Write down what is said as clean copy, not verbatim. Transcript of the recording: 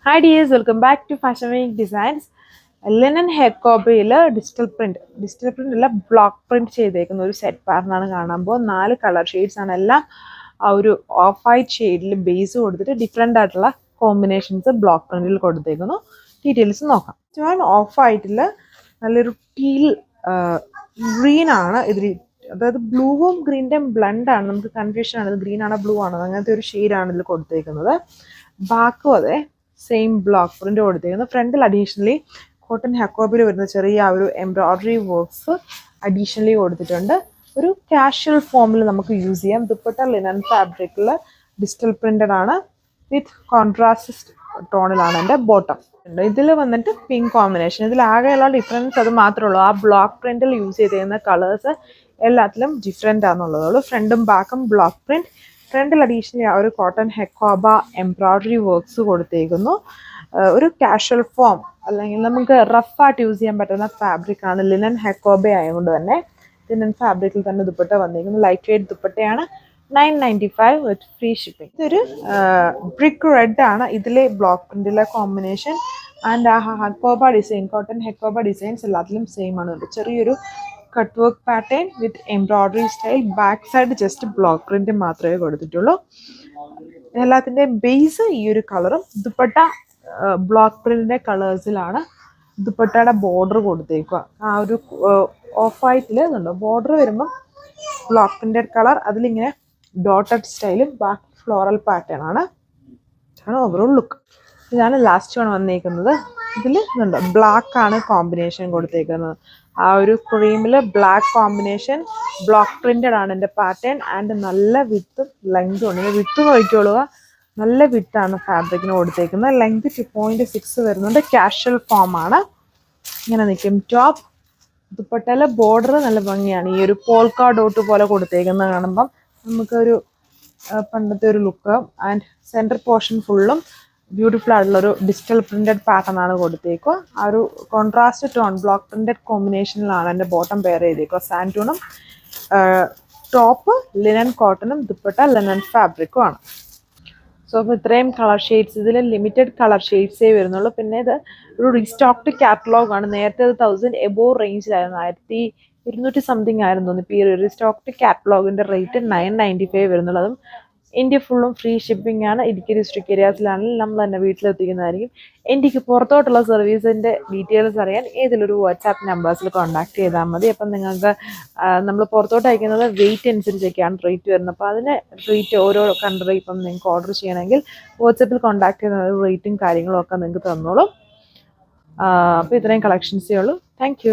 Hi dears, welcome back to Fashion Week Designs. Linen ഹെയർ കോബയിൽ digital print അല്ല block print ചെയ്തേക്കുന്ന ഒരു സെറ്റ് പാറ്റേൺ കാണുമ്പോൾ 4 കളർ ഷെയ്ഡ്സ് ആണ് എല്ലാം ആ ഒരു ഓഫ് വൈറ്റ് ഷെയ്ഡിൽ ബേസ് കൊടുത്തിട്ട് ഡിഫറെൻ്റ് ആയിട്ടുള്ള കോമ്പിനേഷൻസ് ബ്ലോക്ക് പ്രിന്റിൽ കൊടുത്തേക്കുന്നു. ഡീറ്റെയിൽസ് നോക്കാം. ഞാൻ ഓഫ് വൈറ്റിൽ നല്ലൊരു ടീൽ ഗ്രീൻ ആണ് ഇതിൽ, അതായത് ബ്ലൂവും ഗ്രീൻ്റെയും ബ്ലെൻഡ് ആണ്. നമുക്ക് കൺഫ്യൂഷൻ ആണ്, ഇത് ഗ്രീൻ ആണോ ബ്ലൂ ആണോ അങ്ങനത്തെ ഒരു ഷെയ്ഡാണ് ഇതിൽ കൊടുത്തേക്കുന്നത്. ബാക്കും അതെ സെയിം ബ്ലോക്ക് പ്രിന്റ് കൊടുത്തേക്കുന്നു. ഫ്രണ്ടിൽ അഡീഷണലി കോട്ടൺ ഹക്കോബിൽ വരുന്ന ചെറിയ ആ ഒരു എംബ്രോയ്ഡറി വർക്ക്സ് അഡീഷണലി കൊടുത്തിട്ടുണ്ട്. ഒരു കാഷ്വൽ ഫോമിൽ നമുക്ക് യൂസ് ചെയ്യാം. ദുപ്പട്ട ലിനൻ ഫാബ്രിക്കിൽ ഡിജിറ്റൽ പ്രിന്റഡ് ആണ്, വിത്ത് കോൺട്രാസ്റ്റ് ടോണിലാണ് എൻ്റെ ബോട്ടം. ഇതിൽ വന്നിട്ട് പിങ്ക് കോമ്പിനേഷൻ. ഇതിൽ ആകെയുള്ള ഡിഫറൻസ് അത് മാത്രമേ ഉള്ളൂ. ആ ബ്ലോക്ക് പ്രിന്റിൽ യൂസ് ചെയ്തിരുന്ന കളേഴ്സ് എല്ലാത്തിലും ഡിഫറെൻ്റ് ആണെന്നുള്ളതുള്ളൂ. ഫ്രണ്ടും ബാക്കും ബ്ലോക്ക് പ്രിന്റ്. ഫ്രണ്ടിൽ അഡീഷണലി ആ ഒരു കോട്ടൺ ഹെക്കോബ എംബ്രോയ്ഡറി വർക്ക്സ് കൊടുത്തേക്കുന്നു. ഒരു കാഷ്വൽ ഫോം അല്ലെങ്കിൽ നമുക്ക് റഫായിട്ട് യൂസ് ചെയ്യാൻ പറ്റുന്ന ഫാബ്രിക് ആണ്. ലിനൻ ഹെക്കോബ ആയതുകൊണ്ട് തന്നെ ലിനൻ ഫാബ്രിക്കിൽ തന്നെ ദുപ്പട്ട വന്നിരിക്കുന്നു. ലൈറ്റ് വെയ്റ്റ് ദുപ്പട്ടയാണ്. 995 വിത്ത് ഫ്രീ ഷിപ്പിംഗ്. ഇതൊരു ബ്രിക്ക് റെഡ് ആണ് ഇതിലെ ബ്ലോക്ക് പ്രിന്റിലെ കോമ്പിനേഷൻ. ആൻഡ് ആ Hakoba design, cotton Hakoba designs എല്ലാത്തിലും സെയിം ആണ്. ചെറിയൊരു cut work pattern with embroidery style. Back side just block print മാത്രമേ കൊടുത്തിട്ടുള്ളൂ. എല്ലാത്തിൻ്റെ ബേസ് ഈ ഒരു കളറും. ദുപ്പട്ട ബ്ലോക്ക് പ്രിന്റിന്റെ കളേഴ്സിലാണ് ദുപ്പട്ടയുടെ ബോർഡർ കൊടുത്തേക്കുക. ആ ഒരു ഓഫ് വൈറ്റിൽ ഇതുണ്ടോ ബോർഡർ വരുമ്പം ബ്ലോക്ക് പ്രിന്റഡ് കളർ, അതിലിങ്ങനെ ഡോട്ടഡ് സ്റ്റൈലും ബാക്കി ഫ്ലോറൽ പാറ്റേൺ ആണ്. Overall look. ഇതാണ് ലാസ്റ്റ് വൺ വന്നേക്കുന്നത്. ഇതിൽ ഇതുണ്ടോ ബ്ലാക്ക് ആണ് കോമ്പിനേഷൻ കൊടുത്തേക്കുന്നത്. ആ ഒരു ക്രീമിൽ ബ്ലാക്ക് കോമ്പിനേഷൻ ബ്ലോക്ക് പ്രിന്റഡ് ആണ് എൻ്റെ പാറ്റേൺ. ആൻഡ് നല്ല വിത്തും ലെങ്തും ഉണ്ട്. വിത്ത് നോക്കിക്കോളുക, നല്ല വിത്താണ് ഫാബ്രിക്കിന് കൊടുത്തേക്കുന്നത്. ലെങ്ത് 2.6 വരുന്നുണ്ട്. കാഷ്വൽ ഫോം ആണ്. ഇങ്ങനെ നിൽക്കും ടോപ്പ്. ദുപ്പട്ടയിലെ ബോർഡർ നല്ല ഭംഗിയാണ്. ഈ ഒരു പോൾക്കാ ഡോട്ട് പോലെ കൊടുത്തേക്കുന്നത് കാണുമ്പം നമുക്കൊരു പണ്ടത്തെ ഒരു ലുക്ക്. ആൻഡ് സെൻറ്റർ പോർഷൻ ഫുള്ളും ബ്യൂട്ടിഫുൾ ആയിട്ടുള്ളൊരു ഡിജിറ്റൽ പ്രിന്റഡ് പാറ്റേൺ ആണ് കൊടുത്തേക്കുക. ആ ഒരു കോൺട്രാസ്റ്റ് ടോൺ ബ്ലോക്ക് പ്രിന്റഡ് കോമ്പിനേഷനിലാണ് എൻ്റെ ബോട്ടം പെയർ ചെയ്തേക്കുക. സാൻറ്റൂണും ടോപ്പ് ലിനൻ കോട്ടണും ദുപ്പട്ട ലിനൻ ഫാബ്രിക്കും ആണ്. സോ അപ്പോൾ ഇത്രയും കളർ ഷെയ്ഡ്സ്, ഇതിൽ ലിമിറ്റഡ് കളർ ഷെയ്ഡ്സേ വരുന്നുള്ളൂ. പിന്നെ ഇത് ഒരു റീസ്റ്റോക്ഡ് കാറ്റലോഗ് ആണ്. നേരത്തെ ഇത് 1000 എബോവ് റേഞ്ചിലായിരുന്നു, 1200 സംതിങ് ആയിരുന്നു തോന്നുന്നു. ഇപ്പോൾ ഈ റീസ്റ്റോക്ഡ് കാറ്റലോഗിൻ്റെ റേറ്റ് 995 വരുന്നുള്ളൂ. അതും ഇന്ത്യ ഫുള്ളും ഫ്രീ ഷിപ്പിംഗ് ആണ്. ഇടുക്കി ഡിസ്ട്രിക്ട് ഏരിയാസിലാണെങ്കിൽ നമ്മൾ തന്നെ വീട്ടിലെത്തിക്കുന്നതായിരിക്കും. ഇന്ത്യക്ക് പുറത്തോട്ടുള്ള സർവീസിൻ്റെ ഡീറ്റെയിൽസ് അറിയാൻ ഏതിലൊരു വാട്സാപ്പ് നമ്പേഴ്സിൽ കോൺടാക്ട് ചെയ്താൽ മതി. അപ്പം നിങ്ങൾക്ക് നമ്മൾ പുറത്തോട്ട് അയക്കുന്നത് വെയിറ്റ് അനുസരിച്ചൊക്കെയാണ് റേറ്റ് വരുന്നത്. അപ്പോൾ അതിന് റേറ്റ് ഓരോ കൺട്രി ഇപ്പം നിങ്ങൾക്ക് ഓർഡർ ചെയ്യണമെങ്കിൽ വാട്സാപ്പിൽ കോൺടാക്ട് ചെയ്യുന്ന റേറ്റും കാര്യങ്ങളും ഒക്കെ നിങ്ങൾക്ക് തന്നോളും. അപ്പോൾ ഇത്രയും കളക്ഷൻസേ ഉള്ളൂ. താങ്ക്